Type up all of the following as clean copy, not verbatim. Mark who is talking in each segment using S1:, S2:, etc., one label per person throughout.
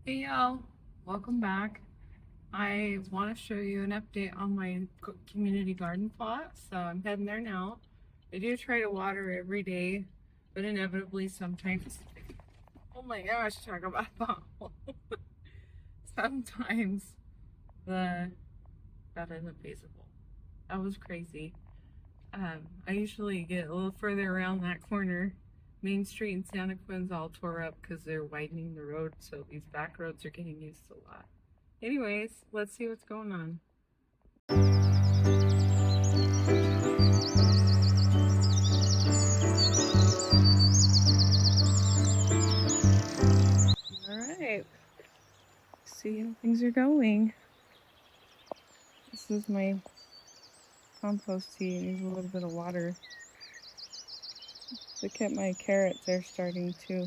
S1: Hey y'all, welcome back. I want to show you an update on my community garden plot. So I'm heading there now. I do try to water every day, but inevitably sometimes, oh my gosh, talk about that. Sometimes the that isn't feasible. That was crazy. I usually get a little further around that corner. Main Street in Santa Quinn's all tore up because they're widening the road, so these back roads are getting used a lot. Anyways, let's see what's going on. Alright, see how things are going. This is my compost tea. It needs a little bit of water. Look at my carrots, they're starting to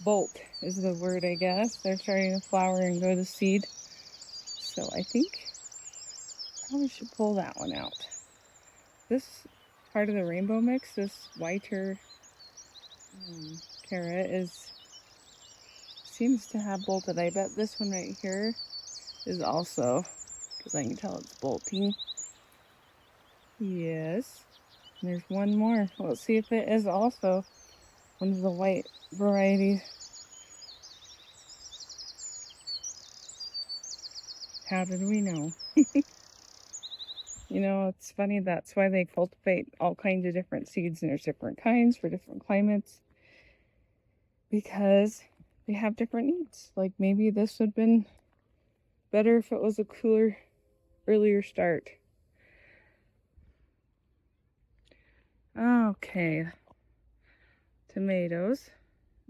S1: bolt is the word, I guess. They're starting to flower and go to seed. So I think probably should pull that one out. This part of the rainbow mix, this whiter carrot seems to have bolted. I bet this one right here is also, because I can tell it's bolting. Yes. And there's one more. Let's see if it is also one of the white varieties. How did we know? You know, it's funny. That's why they cultivate all kinds of different seeds, and there's different kinds for different climates, because they have different needs. Like maybe this would have been better if it was a cooler, earlier start. Okay, tomatoes.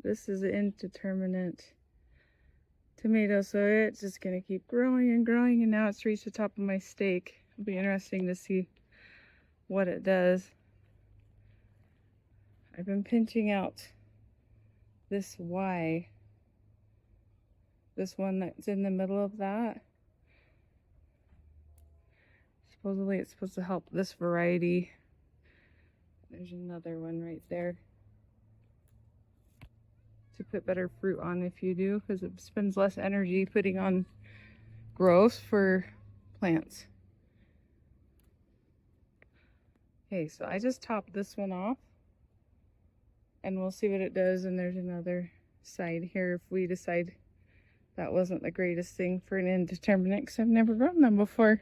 S1: This is an indeterminate tomato, so it's just gonna keep growing and growing, and now it's reached the top of my stake. It'll be interesting to see what it does. I've been pinching out this Y, this one that's in the middle of that. Supposedly it's supposed to help this variety. There's another one right there to put better fruit on if you do, because it spends less energy putting on growth for plants. Okay, so I just topped this one off, and we'll see what it does. And there's another side here if we decide that wasn't the greatest thing for an indeterminate, because I've never grown them before.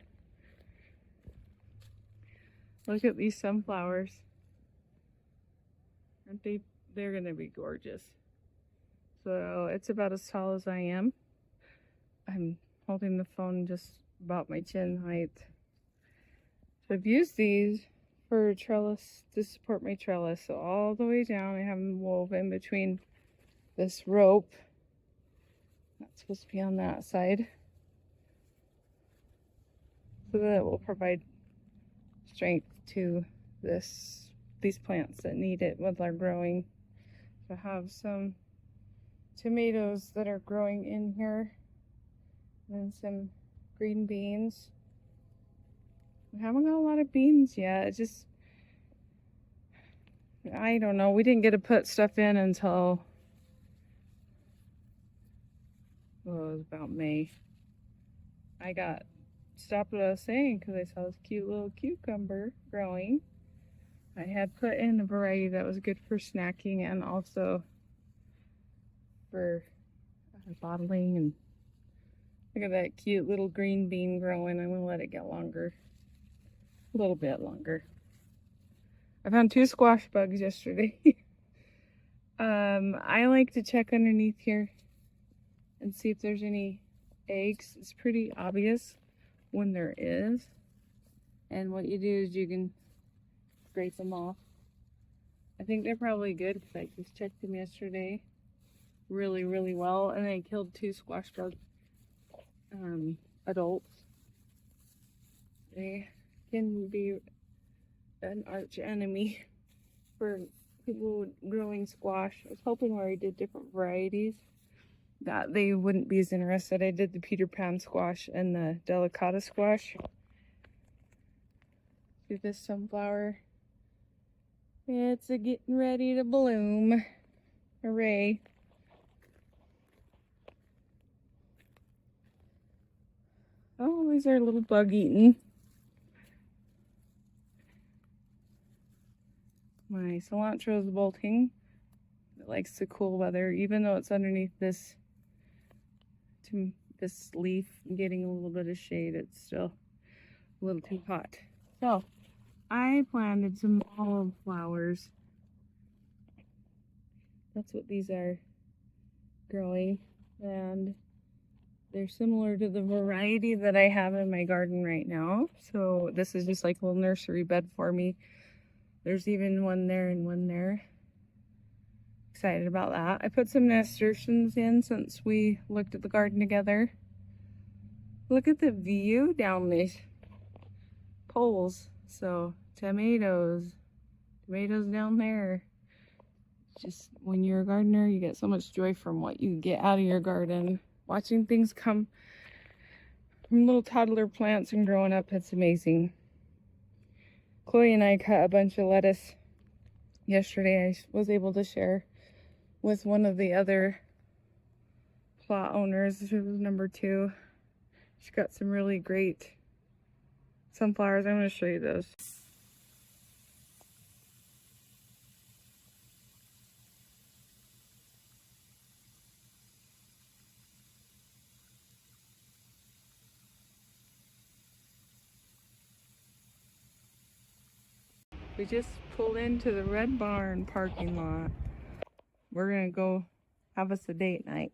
S1: Look at these sunflowers. Aren't they? They're gonna be gorgeous. So it's about as tall as I am. I'm holding the phone just about my chin height. So I've used these for trellis to support my trellis. So all the way down, I have them woven between this rope. That's supposed to be on that side, so that it will provide strength to these plants that need it while they're growing. So I have some tomatoes that are growing in here, and some green beans. We haven't got a lot of beans yet. It's just, I don't know. We didn't get to put stuff in until, well, it was about May. I stopped what I was saying because I saw this cute little cucumber growing. I had put in a variety that was good for snacking and also for bottling. And look at that cute little green bean growing. I'm going to let it get longer, a little bit longer. I found 2 squash bugs yesterday. I like to check underneath here and see if there's any eggs. It's pretty obvious when there is. And what you do is you can scrape them off. I think they're probably good because I just checked them yesterday really, really well. And I killed 2 squash bug adults. They can be an arch enemy for people growing squash. I was hoping where I did different varieties that they wouldn't be as interested. I did the Peter Pan squash and the delicata squash. See this sunflower? It's getting ready to bloom. Hooray. Oh, these are a little bug eaten. My cilantro is bolting. It likes the cool weather, even though it's underneath this leaf getting a little bit of shade. It's still a little too hot. So I planted some olive flowers. That's what these are growing, and they're similar to the variety that I have in my garden right now. So this is just like a little nursery bed for me. There's even one there and one there. Excited about that. I put some nasturtiums in since we looked at the garden together. Look at the view down these poles. So tomatoes down there. Just when you're a gardener, you get so much joy from what you get out of your garden. Watching things come from little toddler plants and growing up, it's amazing. Chloe and I cut a bunch of lettuce yesterday. I was able to share with one of the other plot owners. This was number 2. She got some really great sunflowers. I'm going to show you those. We just pulled into the Red Barn parking lot. We're gonna go have us a date night.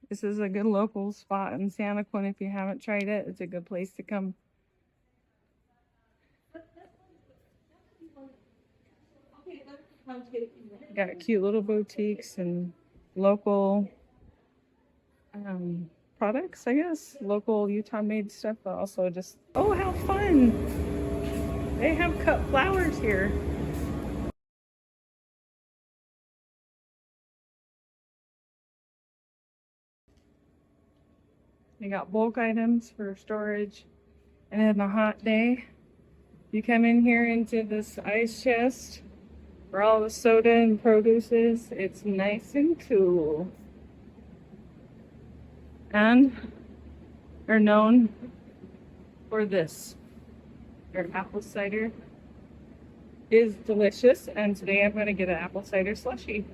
S1: This is a good local spot in Santaquin. If you haven't tried it, it's a good place to come. Got cute little boutiques and local products, I guess. Local Utah made stuff, but also just, oh, how fun! They have cut flowers here. They got bulk items for storage. And on a hot day, you come in here into this ice chest where all the soda and produce is. It's nice and cool. And they're known for this. Their apple cider is delicious, and today I'm going to get an apple cider slushie.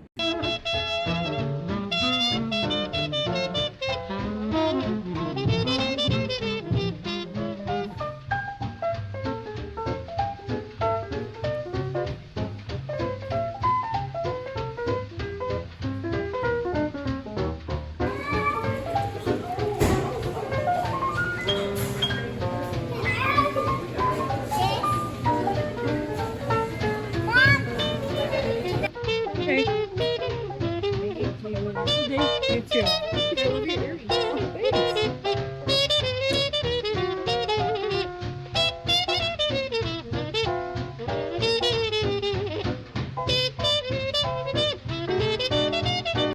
S1: Okay. You too.